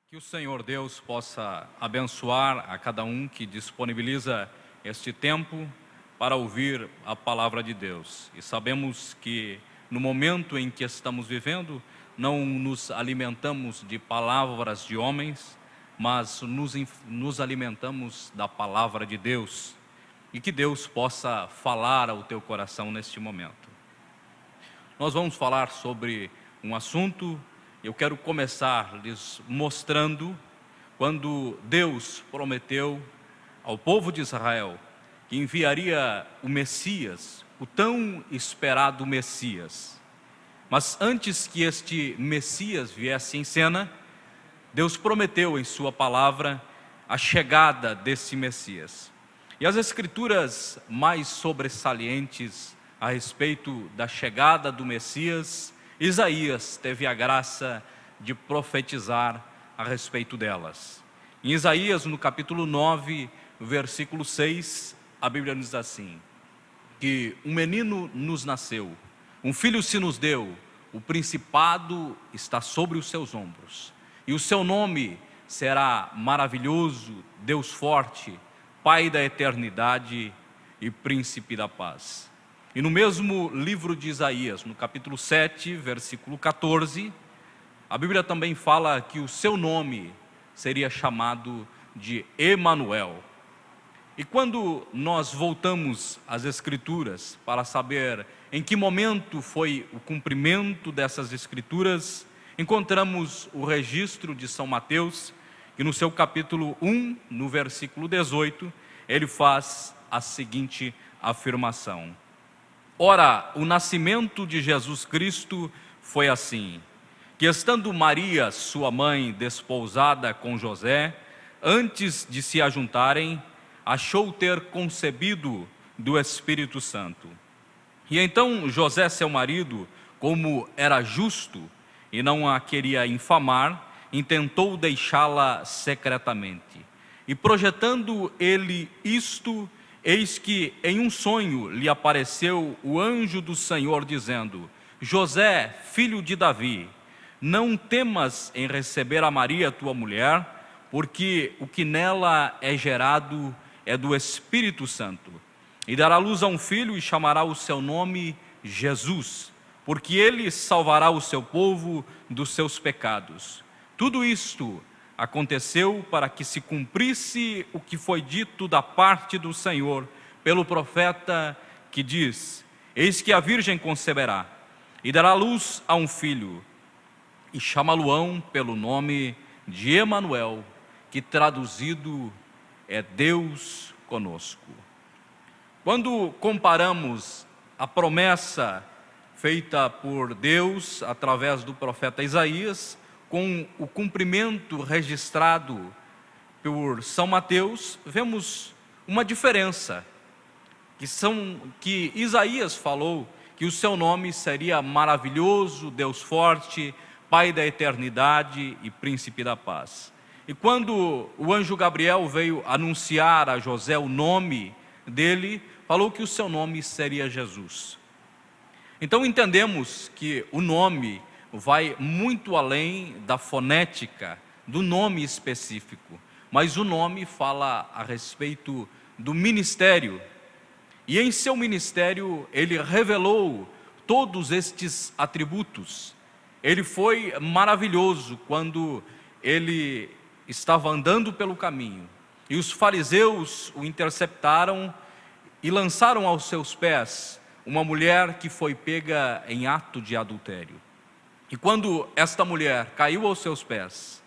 Que o Senhor Deus possa abençoar a cada um que disponibiliza este tempo para ouvir a palavra de Deus. E sabemos que no momento em que estamos vivendo, não nos alimentamos de palavras de homens, mas nos alimentamos da palavra de Deus. E que Deus possa falar ao teu coração neste momento. Nós vamos falar sobre um assunto. Eu quero começar lhes mostrando quando Deus prometeu ao povo de Israel que enviaria o Messias, o tão esperado Messias. Mas antes que este Messias viesse em cena, Deus prometeu em sua palavra a chegada desse Messias. E as escrituras mais sobressalientes a respeito da chegada do Messias, Isaías teve a graça de profetizar a respeito delas. Em Isaías, no capítulo 9, versículo 6, a Bíblia diz assim: que um menino nos nasceu, um filho se nos deu, o principado está sobre os seus ombros, e o seu nome será maravilhoso, Deus forte, Pai da eternidade e Príncipe da paz. E no mesmo livro de Isaías, no capítulo 7, versículo 14, a Bíblia também fala que o seu nome seria chamado de Emanuel. E quando nós voltamos às Escrituras para saber em que momento foi o cumprimento dessas Escrituras, encontramos o registro de São Mateus, que no seu capítulo 1, no versículo 18, ele faz a seguinte afirmação: ora, o nascimento de Jesus Cristo foi assim, que estando Maria, sua mãe, desposada com José, antes de se ajuntarem, achou ter concebido do Espírito Santo. E então José, seu marido, como era justo e não a queria infamar, intentou deixá-la secretamente. E projetando ele isto, eis que em um sonho lhe apareceu o anjo do Senhor dizendo: José, filho de Davi, não temas em receber a Maria tua mulher, porque o que nela é gerado é do Espírito Santo. E dará luz a um filho e chamará o seu nome Jesus, porque ele salvará o seu povo dos seus pecados. Tudo isto aconteceu para que se cumprisse o que foi dito da parte do Senhor pelo profeta, que diz: eis que a virgem conceberá e dará luz a um filho, e chamá-lo-ão pelo nome de Emanuel, que traduzido é Deus conosco. Quando comparamos a promessa feita por Deus através do profeta Isaías com o cumprimento registrado por São Mateus, vemos uma diferença, que Isaías falou que o seu nome seria maravilhoso, Deus forte, Pai da eternidade e Príncipe da paz. E quando o anjo Gabriel veio anunciar a José o nome dele, falou que o seu nome seria Jesus. Então entendemos que o nome vai muito além da fonética, do nome específico, mas o nome fala a respeito do ministério. E em seu ministério ele revelou todos estes atributos. Ele foi maravilhoso quando ele estava andando pelo caminho e os fariseus o interceptaram e lançaram aos seus pés uma mulher que foi pega em ato de adultério. E quando esta mulher caiu aos seus pés,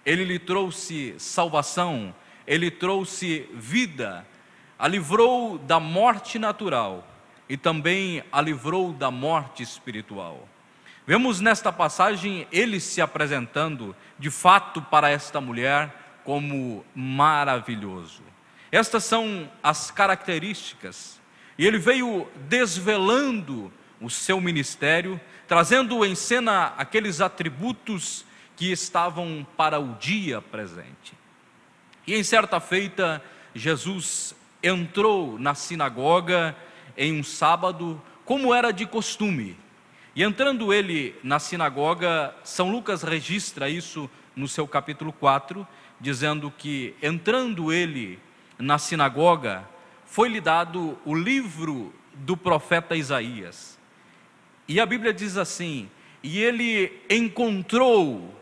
ele lhe trouxe salvação, ele trouxe vida, a livrou da morte natural e também a livrou da morte espiritual. Vemos nesta passagem ele se apresentando de fato para esta mulher como maravilhoso. Estas são as características, e ele veio desvelando o seu ministério, trazendo em cena aqueles atributos que estavam para o dia presente. E em certa feita, Jesus entrou na sinagoga em um sábado, como era de costume. E entrando ele na sinagoga, São Lucas registra isso no seu capítulo 4, dizendo que, entrando ele na sinagoga, foi-lhe dado o livro do profeta Isaías. E a Bíblia diz assim: e ele encontrou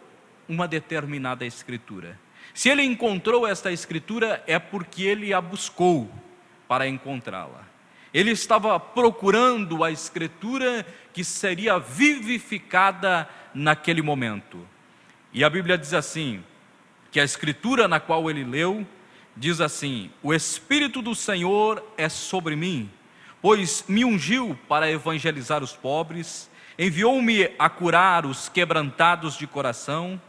uma determinada escritura. Se ele encontrou esta escritura, é porque ele a buscou para encontrá-la. Ele estava procurando a escritura que seria vivificada naquele momento. E a Bíblia diz assim, que a escritura na qual ele leu, diz assim: o Espírito do Senhor é sobre mim, pois me ungiu para evangelizar os pobres, enviou-me a curar os quebrantados de coração,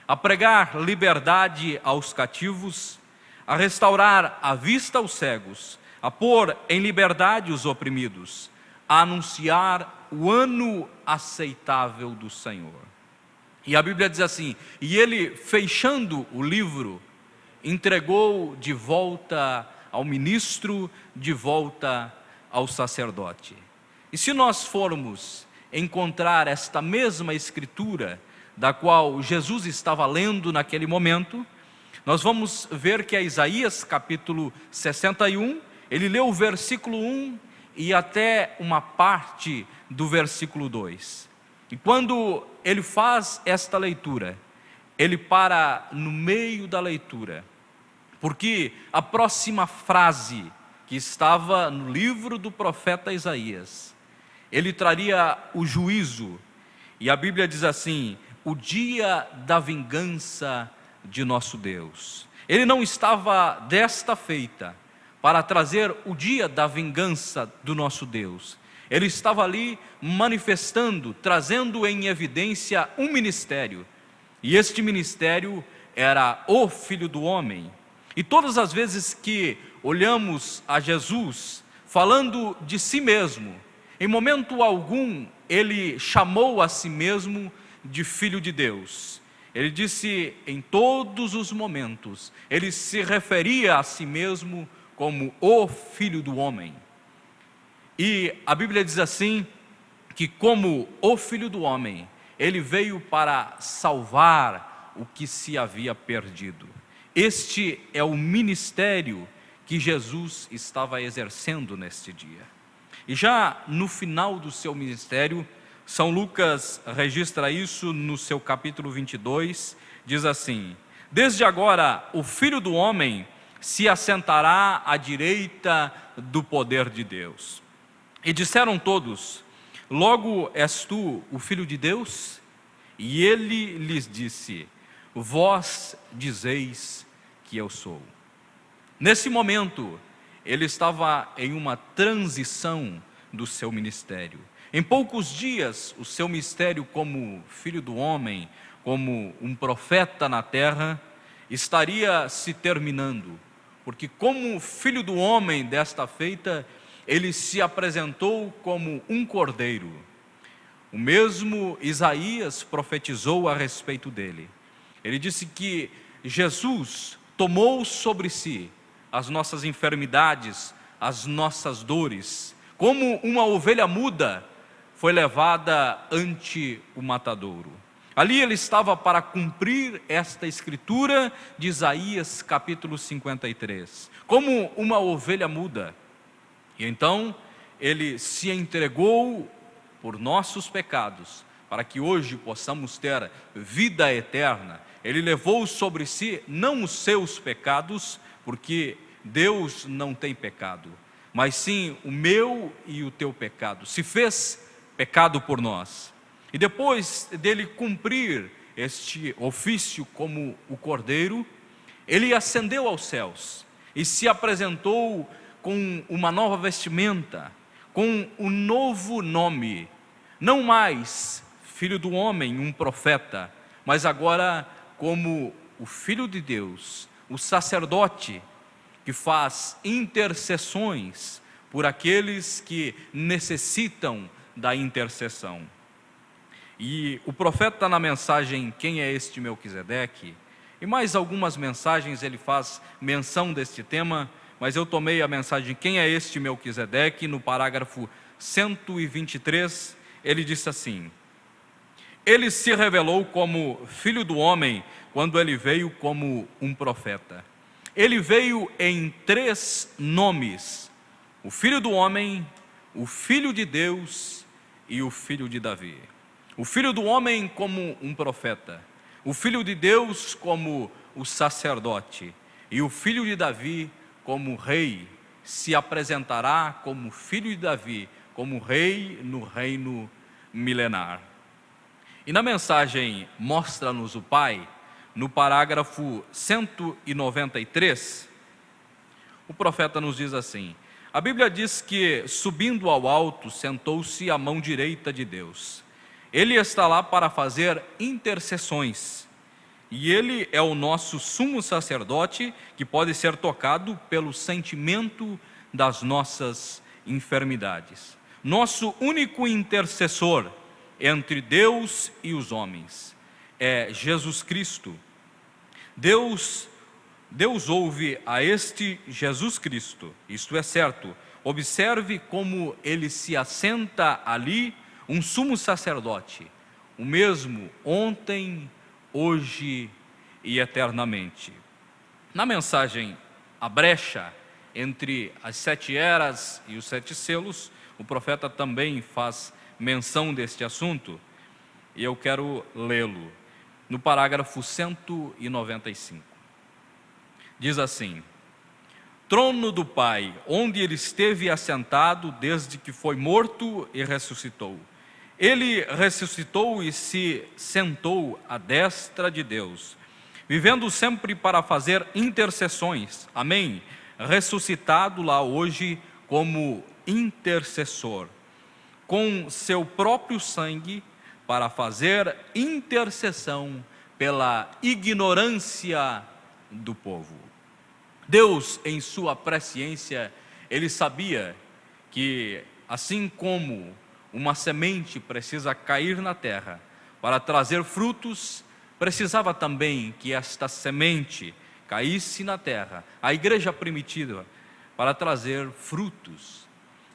a pregar liberdade aos cativos, a restaurar a vista aos cegos, a pôr em liberdade os oprimidos, a anunciar o ano aceitável do Senhor. E a Bíblia diz assim: e ele, fechando o livro, entregou de volta ao ministro, de volta ao sacerdote. E se nós formos encontrar esta mesma escritura da qual Jesus estava lendo naquele momento, nós vamos ver que é Isaías capítulo 61, ele leu o versículo 1 e até uma parte do versículo 2. E quando ele faz esta leitura, ele para no meio da leitura, porque a próxima frase que estava no livro do profeta Isaías, ele traria o juízo, e a Bíblia diz assim: o dia da vingança de nosso Deus. Ele não estava desta feita para trazer o dia da vingança do nosso Deus. Ele estava ali manifestando, trazendo em evidência um ministério. E este ministério era o Filho do Homem. E todas as vezes que olhamos a Jesus falando de si mesmo, em momento algum ele chamou a si mesmo de Filho de Deus. Ele disse em todos os momentos, ele se referia a si mesmo como o Filho do Homem. E a Bíblia diz assim, que como o Filho do Homem, ele veio para salvar o que se havia perdido. Este é o ministério que Jesus estava exercendo neste dia. E já no final do seu ministério, São Lucas registra isso no seu capítulo 22, diz assim: desde agora o Filho do Homem se assentará à direita do poder de Deus. E disseram todos: logo és tu o Filho de Deus? E ele lhes disse: vós dizeis que eu sou. Nesse momento, ele estava em uma transição do seu ministério. Em poucos dias, o seu ministério como Filho do Homem, como um profeta na terra, estaria se terminando, porque como Filho do Homem desta feita, ele se apresentou como um cordeiro. O mesmo Isaías profetizou a respeito dele. Ele disse que Jesus tomou sobre si as nossas enfermidades, as nossas dores, como uma ovelha muda foi levada ante o matadouro. Ali ele estava para cumprir esta escritura de Isaías capítulo 53, como uma ovelha muda. E então ele se entregou por nossos pecados, para que hoje possamos ter vida eterna. Ele levou sobre si não os seus pecados, porque Deus não tem pecado, mas sim o meu e o teu pecado. Se fez pecado por nós. E depois dele cumprir este ofício como o cordeiro, ele ascendeu aos céus e se apresentou com uma nova vestimenta, com um novo nome, não mais Filho do Homem, um profeta, mas agora como o Filho de Deus, o sacerdote que faz intercessões por aqueles que necessitam da intercessão. E o profeta, na mensagem Quem é este Melquisedeque, e mais algumas mensagens ele faz menção deste tema, mas eu tomei a mensagem Quem é este Melquisedeque, no parágrafo 123, ele disse assim: Ele se revelou como Filho do Homem quando ele veio como um profeta. Ele veio em 3 nomes: o Filho do Homem, o Filho de Deus e o Filho de Davi. O Filho do Homem como um profeta, o Filho de Deus como o sacerdote e o Filho de Davi como rei. Se apresentará como Filho de Davi, como rei no reino milenar. E na mensagem Mostra-nos o Pai, no parágrafo 193, o profeta nos diz assim: a Bíblia diz que, subindo ao alto, sentou-se à mão direita de Deus. Ele está lá para fazer intercessões. E ele é o nosso sumo sacerdote, que pode ser tocado pelo sentimento das nossas enfermidades. Nosso único intercessor entre Deus e os homens é Jesus Cristo. Deus ouve a este Jesus Cristo, isto é certo. Observe como ele se assenta ali, um sumo sacerdote, o mesmo ontem, hoje e eternamente. Na mensagem A Brecha entre as 7 eras e os 7 selos, o profeta também faz menção deste assunto, e eu quero lê-lo no parágrafo 195. Diz assim: trono do Pai, onde ele esteve assentado desde que foi morto e ressuscitou. Ele ressuscitou e se sentou à destra de Deus, vivendo sempre para fazer intercessões. Amém? Ressuscitado lá hoje como intercessor, com seu próprio sangue, para fazer intercessão pela ignorância do povo. Deus, em sua presciência, ele sabia que, assim como uma semente precisa cair na terra para trazer frutos, precisava também que esta semente caísse na terra, a igreja primitiva, para trazer frutos.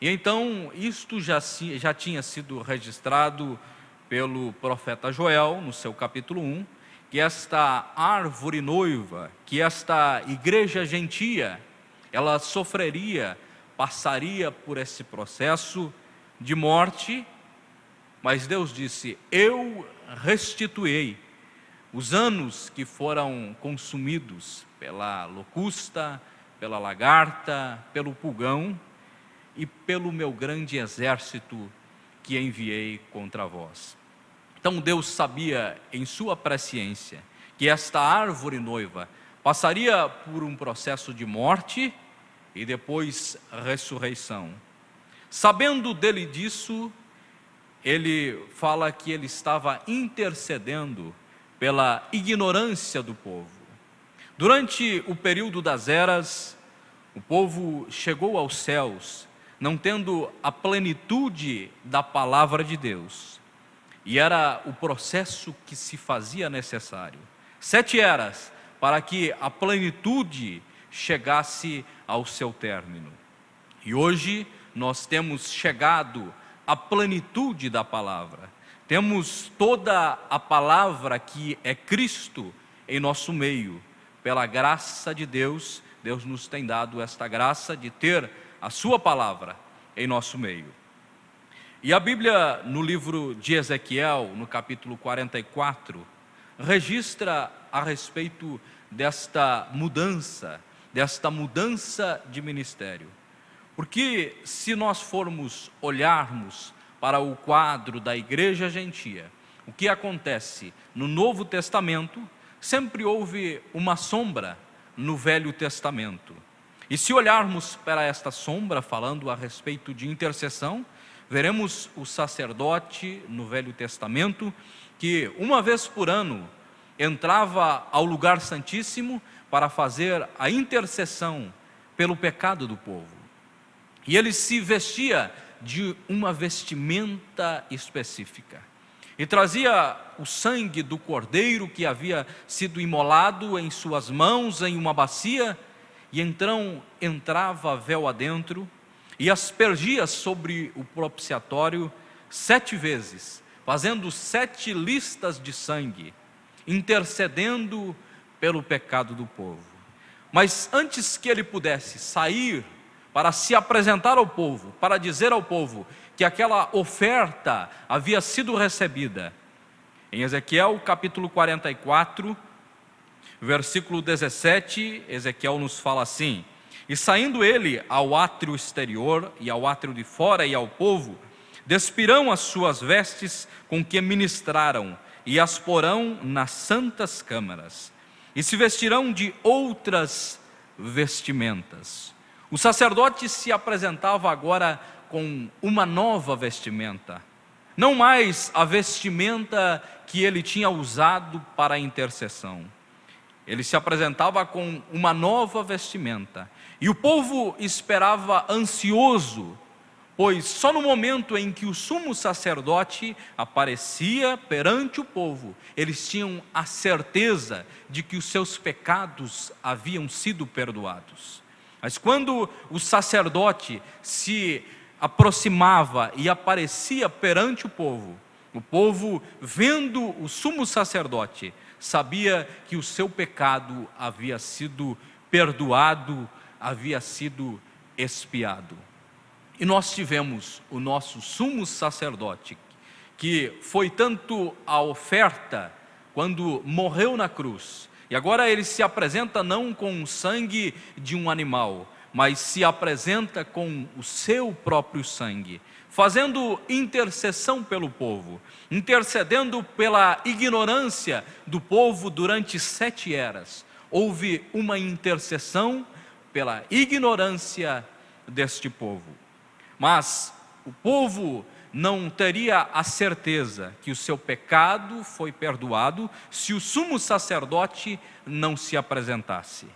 E então, isto já tinha sido registrado pelo profeta Joel, no seu capítulo 1, que esta árvore noiva, que esta igreja gentia, ela passaria por esse processo de morte, mas Deus disse: eu restituirei os anos que foram consumidos pela locusta, pela lagarta, pelo pulgão e pelo meu grande exército que enviei contra vós. Então Deus sabia em sua presciência que esta árvore noiva passaria por um processo de morte e depois ressurreição. Sabendo dele disso, ele fala que ele estava intercedendo pela ignorância do povo. Durante o período das eras, o povo chegou aos céus, não tendo a plenitude da palavra de Deus. E era o processo que se fazia necessário. 7 eras para que a plenitude chegasse ao seu término. E hoje nós temos chegado à plenitude da palavra. Temos toda a palavra que é Cristo em nosso meio. Pela graça de Deus, Deus nos tem dado esta graça de ter a sua palavra em nosso meio. E a Bíblia, no livro de Ezequiel, no capítulo 44, registra a respeito desta mudança de ministério. Porque se nós formos olharmos para o quadro da igreja gentia, o que acontece no Novo Testamento, sempre houve uma sombra no Velho Testamento. E se olharmos para esta sombra, falando a respeito de intercessão, veremos o sacerdote no Velho Testamento, que uma vez por ano entrava ao lugar santíssimo para fazer a intercessão pelo pecado do povo. E ele se vestia de uma vestimenta específica. E trazia o sangue do cordeiro que havia sido imolado em suas mãos, em uma bacia, e então entrava véu adentro e aspergia sobre o propiciatório 7 vezes, fazendo 7 listas de sangue, intercedendo pelo pecado do povo. Mas antes que ele pudesse sair para se apresentar ao povo, para dizer ao povo que aquela oferta havia sido recebida, em Ezequiel capítulo 44, versículo 17, Ezequiel nos fala assim: e saindo ele ao átrio exterior e ao átrio de fora e ao povo, despirão as suas vestes com que ministraram e as porão nas santas câmaras, e se vestirão de outras vestimentas. O sacerdote se apresentava agora com uma nova vestimenta, não mais a vestimenta que ele tinha usado para a intercessão. Ele se apresentava com uma nova vestimenta, e o povo esperava ansioso, pois só no momento em que o sumo sacerdote aparecia perante o povo, eles tinham a certeza de que os seus pecados haviam sido perdoados. Mas quando o sacerdote se aproximava e aparecia perante o povo, vendo o sumo sacerdote, sabia que o seu pecado havia sido perdoado, havia sido expiado. E nós tivemos o nosso sumo sacerdote, que foi tanto a oferta quando morreu na cruz, e agora ele se apresenta não com o sangue de um animal, mas se apresenta com o seu próprio sangue, fazendo intercessão pelo povo, intercedendo pela ignorância do povo durante 7 eras. Houve uma intercessão pela ignorância deste povo. Mas o povo não teria a certeza que o seu pecado foi perdoado se o sumo sacerdote não se apresentasse.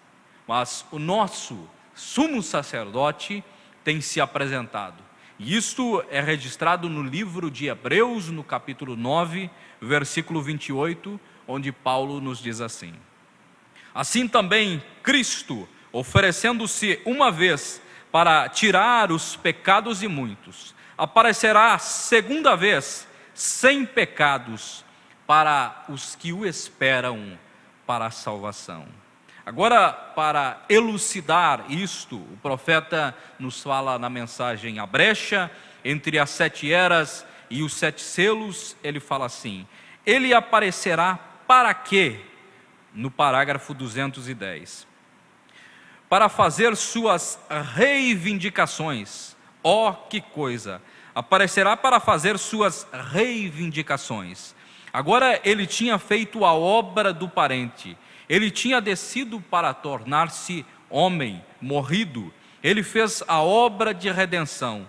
Mas o nosso sumo sacerdote tem se apresentado. E isto é registrado no livro de Hebreus, no capítulo 9, versículo 28, onde Paulo nos diz assim: assim também Cristo, oferecendo-se uma vez para tirar os pecados de muitos, aparecerá segunda vez, sem pecados, para os que o esperam para a salvação. Agora, para elucidar isto, o profeta nos fala na mensagem A Brecha, entre as 7 eras e os 7 selos, ele fala assim: ele aparecerá para quê? No parágrafo 210. Para fazer suas reivindicações. Ó, que coisa! Aparecerá para fazer suas reivindicações. Agora ele tinha feito a obra do parente. Ele tinha descido para tornar-se homem, morrido. Ele fez a obra de redenção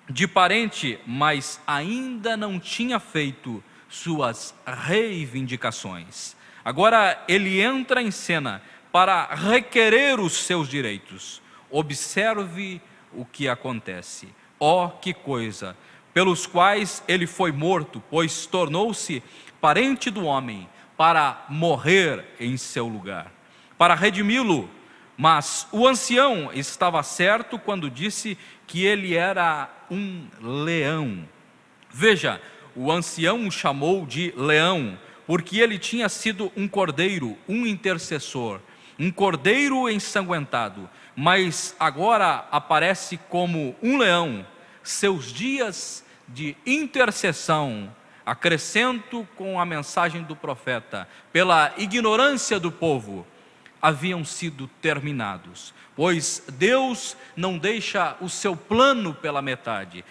de parente, mas ainda não tinha feito suas reivindicações. Agora ele entra em cena para requerer os seus direitos. Observe o que acontece. Ó, que coisa! Pelos quais ele foi morto, pois tornou-se parente do homem, para morrer em seu lugar, para redimi-lo. Mas o ancião estava certo quando disse que ele era um leão. Veja, o ancião o chamou de leão, porque ele tinha sido um cordeiro, um intercessor, um cordeiro ensanguentado, mas agora aparece como um leão. Seus dias de intercessão, acrescento com a mensagem do profeta, pela ignorância do povo, haviam sido terminados, pois Deus não deixa o seu plano pela metade.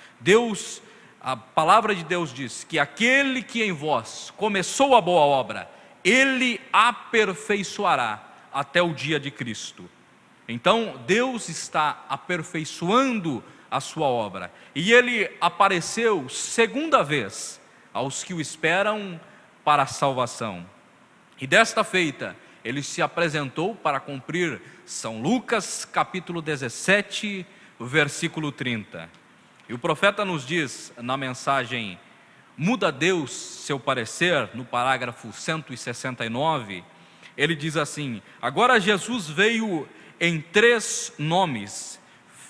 A palavra de Deus diz que aquele que em vós começou a boa obra, ele aperfeiçoará até o dia de Cristo. Então Deus está aperfeiçoando a sua obra, e ele apareceu segunda vez aos que o esperam para a salvação. E desta feita, ele se apresentou para cumprir São Lucas, capítulo 17, versículo 30. E o profeta nos diz na mensagem Muda Deus seu parecer, no parágrafo 169, ele diz assim: agora Jesus veio em 3 nomes,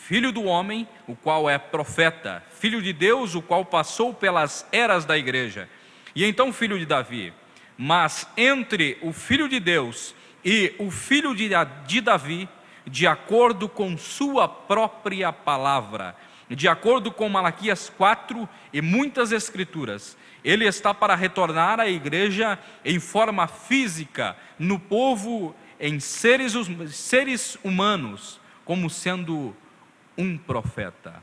filho do homem, o qual é profeta, filho de Deus, o qual passou pelas eras da igreja, e então filho de Davi. Mas entre o filho de Deus e o filho de Davi, de acordo com sua própria palavra, de acordo com Malaquias 4 e muitas escrituras, ele está para retornar à igreja em forma física, no povo, em seres humanos, como sendo um profeta,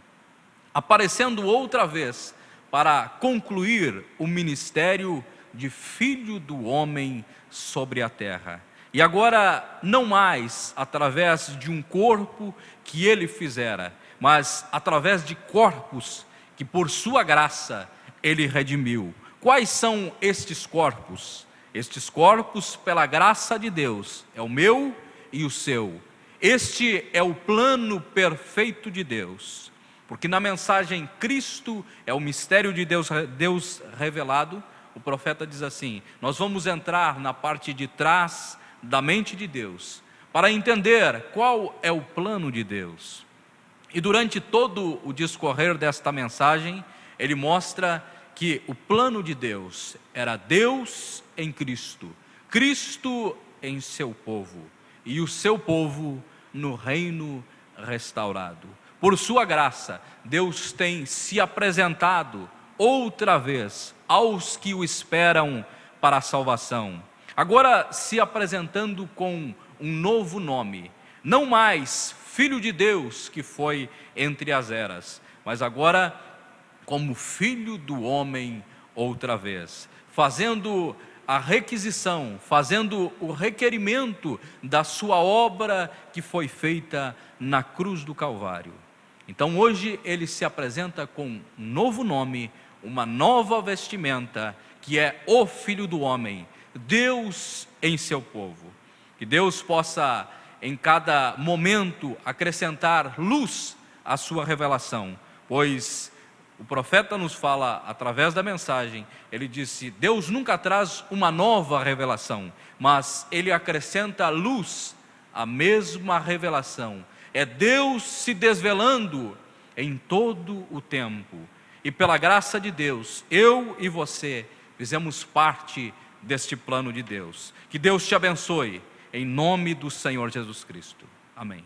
aparecendo outra vez para concluir o ministério de Filho do Homem sobre a terra. E agora, não mais através de um corpo que ele fizera, mas através de corpos que por sua graça ele redimiu. Quais são estes corpos? Estes corpos, pela graça de Deus, é o meu e o seu. Este é o plano perfeito de Deus, porque na mensagem Cristo é o mistério de Deus revelado. O profeta diz assim: nós vamos entrar na parte de trás da mente de Deus, para entender qual é o plano de Deus. E durante todo o discorrer desta mensagem, ele mostra que o plano de Deus era Deus em Cristo, Cristo em seu povo, e o seu povo no reino restaurado. Por sua graça, Deus tem se apresentado outra vez aos que o esperam para a salvação. Agora se apresentando com um novo nome, não mais Filho de Deus que foi entre as eras, mas agora como Filho do Homem outra vez, fazendo a requisição, fazendo o requerimento da sua obra que foi feita na cruz do Calvário. Então hoje ele se apresenta com um novo nome, uma nova vestimenta, que é o Filho do Homem, Deus em seu povo. Que Deus possa em cada momento acrescentar luz à sua revelação, pois o profeta nos fala através da mensagem, ele disse: Deus nunca traz uma nova revelação, mas ele acrescenta luz à mesma revelação. É Deus se desvelando em todo o tempo. E pela graça de Deus, eu e você fizemos parte deste plano de Deus. Que Deus te abençoe, em nome do Senhor Jesus Cristo. Amém.